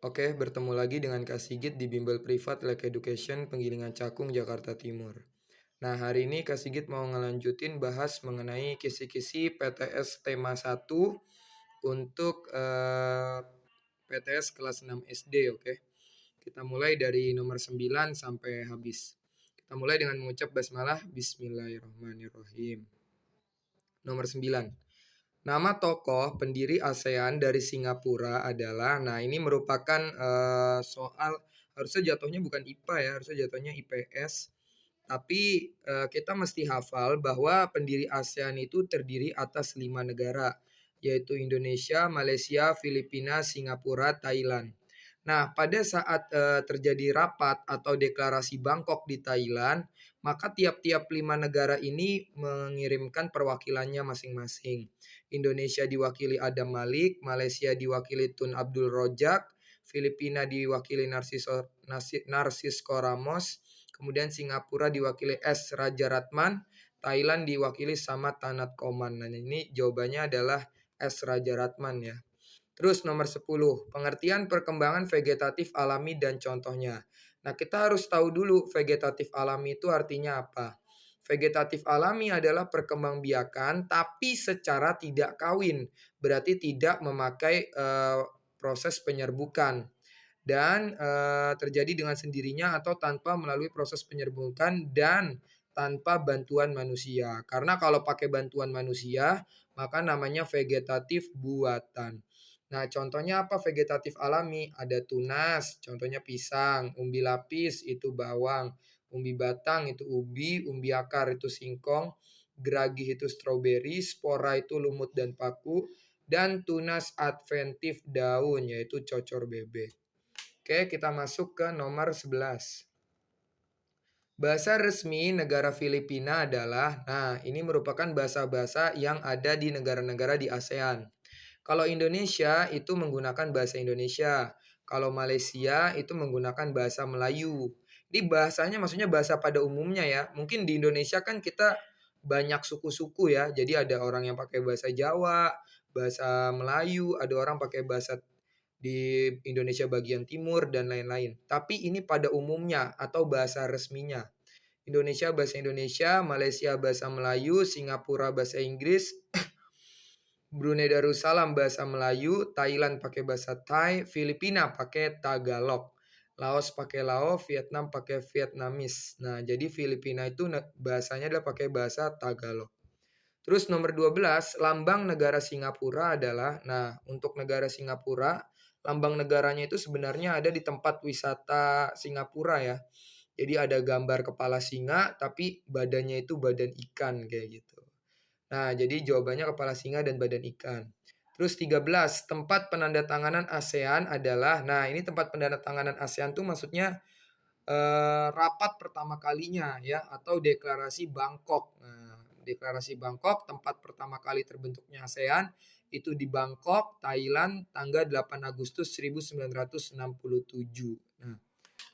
Oke, bertemu lagi dengan Kak Sigit di Bimbel Privat Like Education Penggilingan Cakung, Jakarta Timur. Nah, hari ini Kak Sigit mau ngelanjutin bahas mengenai kisi-kisi PTS tema 1 untuk PTS kelas 6 SD, oke. Kita mulai dari nomor 9 sampai habis. Kita mulai dengan mengucap basmalah Bismillahirrahmanirrahim. Nomor 9. Nama tokoh pendiri ASEAN dari Singapura adalah, nah ini merupakan soal, harusnya jatuhnya bukan IPA ya, harusnya jatuhnya IPS. Tapi kita mesti hafal bahwa pendiri ASEAN itu terdiri atas 5 negara, yaitu Indonesia, Malaysia, Filipina, Singapura, Thailand. Nah, pada saat terjadi rapat atau deklarasi Bangkok di Thailand, maka tiap-tiap 5 negara ini mengirimkan perwakilannya masing-masing. Indonesia diwakili Adam Malik, Malaysia diwakili Tun Abdul Rojak, Filipina diwakili Narcisco Ramos, kemudian Singapura diwakili S. Rajaratman, Thailand diwakili Samad Tanat Koman. Nah, ini jawabannya adalah S. Rajaratman ya. Terus nomor 10, pengertian perkembangan vegetatif alami dan contohnya. Nah, kita harus tahu dulu vegetatif alami itu artinya apa. Vegetatif alami adalah perkembangbiakan tapi secara tidak kawin, berarti tidak memakai proses penyerbukan dan terjadi dengan sendirinya atau tanpa melalui proses penyerbukan dan tanpa bantuan manusia. Karena kalau pakai bantuan manusia, maka namanya vegetatif buatan. Nah, contohnya apa vegetatif alami? Ada tunas, contohnya pisang, umbi lapis itu bawang, umbi batang itu ubi, umbi akar itu singkong, geragih itu stroberi, spora itu lumut dan paku, dan tunas adventif daun yaitu cocor bebek. Oke, kita masuk ke nomor 11. Bahasa resmi negara Filipina adalah, nah ini merupakan bahasa-bahasa yang ada di negara-negara di ASEAN. Kalau Indonesia itu menggunakan bahasa Indonesia. Kalau Malaysia itu menggunakan bahasa Melayu. Ini bahasanya maksudnya bahasa pada umumnya ya. Mungkin di Indonesia kan kita banyak suku-suku ya. Jadi ada orang yang pakai bahasa Jawa, bahasa Melayu, ada orang pakai bahasa di Indonesia bagian timur dan lain-lain. Tapi ini pada umumnya atau bahasa resminya. Indonesia bahasa Indonesia, Malaysia bahasa Melayu, Singapura bahasa Inggris, Brunei Darussalam bahasa Melayu, Thailand pakai bahasa Thai, Filipina pakai Tagalog, Laos pakai Lao, Vietnam pakai Vietnamese. Nah, jadi Filipina itu bahasanya adalah pakai bahasa Tagalog. Terus nomor 12, lambang negara Singapura adalah, nah untuk negara Singapura, lambang negaranya itu sebenarnya ada di tempat wisata Singapura ya. Jadi ada gambar kepala singa tapi badannya itu badan ikan kayak gitu. Nah, jadi jawabannya kepala singa dan badan ikan. Terus 13, tempat penandatanganan ASEAN adalah, nah ini tempat penandatanganan ASEAN tuh maksudnya rapat pertama kalinya ya atau deklarasi Bangkok. Nah, deklarasi Bangkok tempat pertama kali terbentuknya ASEAN itu di Bangkok, Thailand tanggal 8 Agustus 1967. Nah,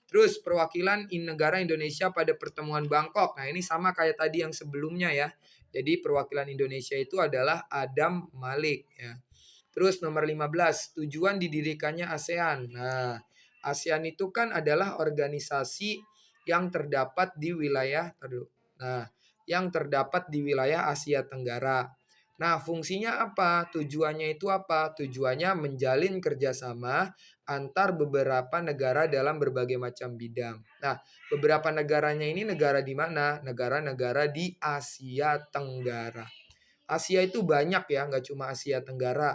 terus perwakilan negara Indonesia pada pertemuan Bangkok. Nah, ini sama kayak tadi yang sebelumnya ya. Jadi perwakilan Indonesia itu adalah Adam Malik ya. Terus nomor 15, tujuan didirikannya ASEAN. Nah, ASEAN itu kan adalah organisasi yang terdapat di wilayah yang terdapat di wilayah Asia Tenggara. Nah, fungsinya apa? Tujuannya itu apa? Tujuannya menjalin kerjasama antar beberapa negara dalam berbagai macam bidang. Nah, beberapa negaranya ini negara di mana? Negara-negara di Asia Tenggara. Asia itu banyak ya, nggak cuma Asia Tenggara.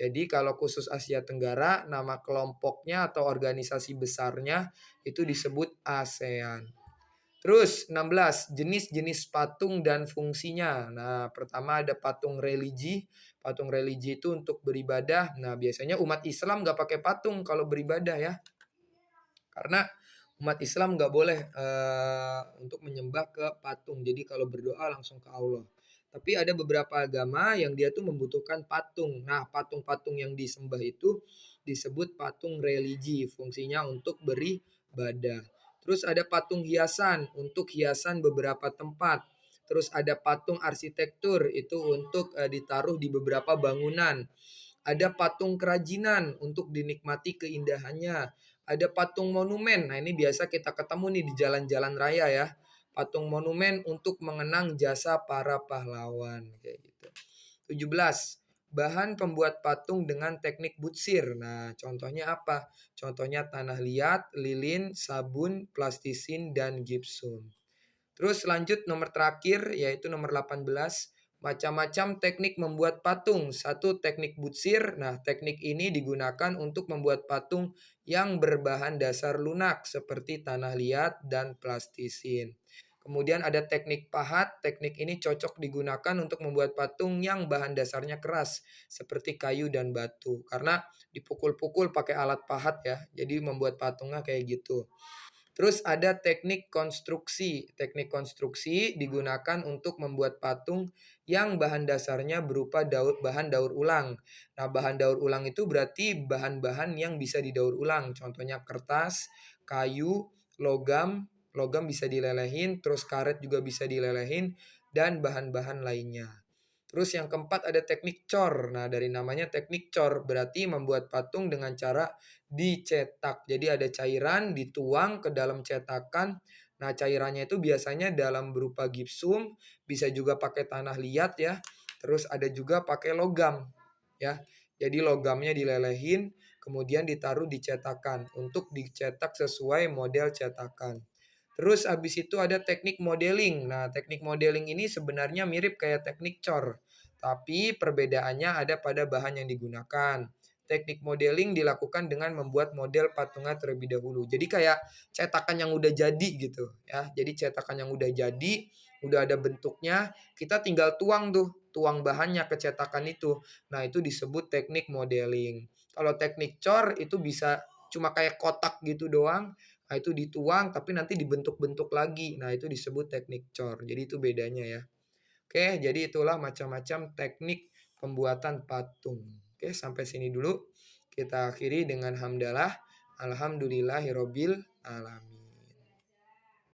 Jadi kalau khusus Asia Tenggara, nama kelompoknya atau organisasi besarnya itu disebut ASEAN. Terus 16, jenis-jenis patung dan fungsinya. Nah, pertama ada patung religi. Patung religi itu untuk beribadah. Nah, biasanya umat Islam nggak pakai patung kalau beribadah ya. Karena umat Islam nggak boleh untuk menyembah ke patung. Jadi kalau berdoa langsung ke Allah. Tapi ada beberapa agama yang dia tuh membutuhkan patung. Nah, patung-patung yang disembah itu disebut patung religi. Fungsinya untuk beribadah. Terus ada patung hiasan untuk hiasan beberapa tempat. Terus ada patung arsitektur itu untuk ditaruh di beberapa bangunan. Ada patung kerajinan untuk dinikmati keindahannya. Ada patung monumen. Nah, ini biasa kita ketemu nih di jalan-jalan raya ya. Patung monumen untuk mengenang jasa para pahlawan kayak gitu. 17. Bahan pembuat patung dengan teknik butsir. Nah, contohnya apa? Contohnya tanah liat, lilin, sabun, plastisin, dan gipsum. Terus lanjut nomor terakhir yaitu nomor 18. Macam-macam teknik membuat patung. Satu teknik butsir. Nah, teknik ini digunakan untuk membuat patung yang berbahan dasar lunak seperti tanah liat dan plastisin. Kemudian ada teknik pahat. Teknik ini cocok digunakan untuk membuat patung yang bahan dasarnya keras seperti kayu dan batu. Karena dipukul-pukul pakai alat pahat ya. Jadi membuat patungnya kayak gitu. Terus ada teknik konstruksi. Teknik konstruksi digunakan untuk membuat patung yang bahan dasarnya berupa bahan daur ulang. Nah, bahan daur ulang itu berarti bahan-bahan yang bisa didaur ulang. Contohnya kertas, kayu, logam, logam bisa dilelehin, terus karet juga bisa dilelehin, dan bahan-bahan lainnya. Terus yang keempat ada teknik cor. Nah, dari namanya teknik cor berarti membuat patung dengan cara dicetak. Jadi ada cairan dituang ke dalam cetakan. Nah, cairannya itu biasanya dalam berupa gipsum, bisa juga pakai tanah liat ya. Terus ada juga pakai logam ya. Jadi logamnya dilelehin, kemudian ditaruh di cetakan untuk dicetak sesuai model cetakan. Terus habis itu ada teknik modeling. Nah, teknik modeling ini sebenarnya mirip kayak teknik cor, tapi perbedaannya ada pada bahan yang digunakan. Teknik modeling dilakukan dengan membuat model patungan terlebih dahulu. Jadi kayak cetakan yang udah jadi gitu ya. Jadi cetakan yang udah jadi, udah ada bentuknya, kita tinggal tuang tuh, tuang bahannya ke cetakan itu. Nah, itu disebut teknik modeling. Kalau teknik cor itu bisa cuma kayak kotak gitu doang. Nah, itu dituang tapi nanti dibentuk-bentuk lagi. Nah, itu disebut teknik cor. Jadi itu bedanya ya. Oke, jadi itulah macam-macam teknik pembuatan patung. Oke, sampai sini dulu. Kita akhiri dengan hamdalah. Alhamdulillahirobbil alamin.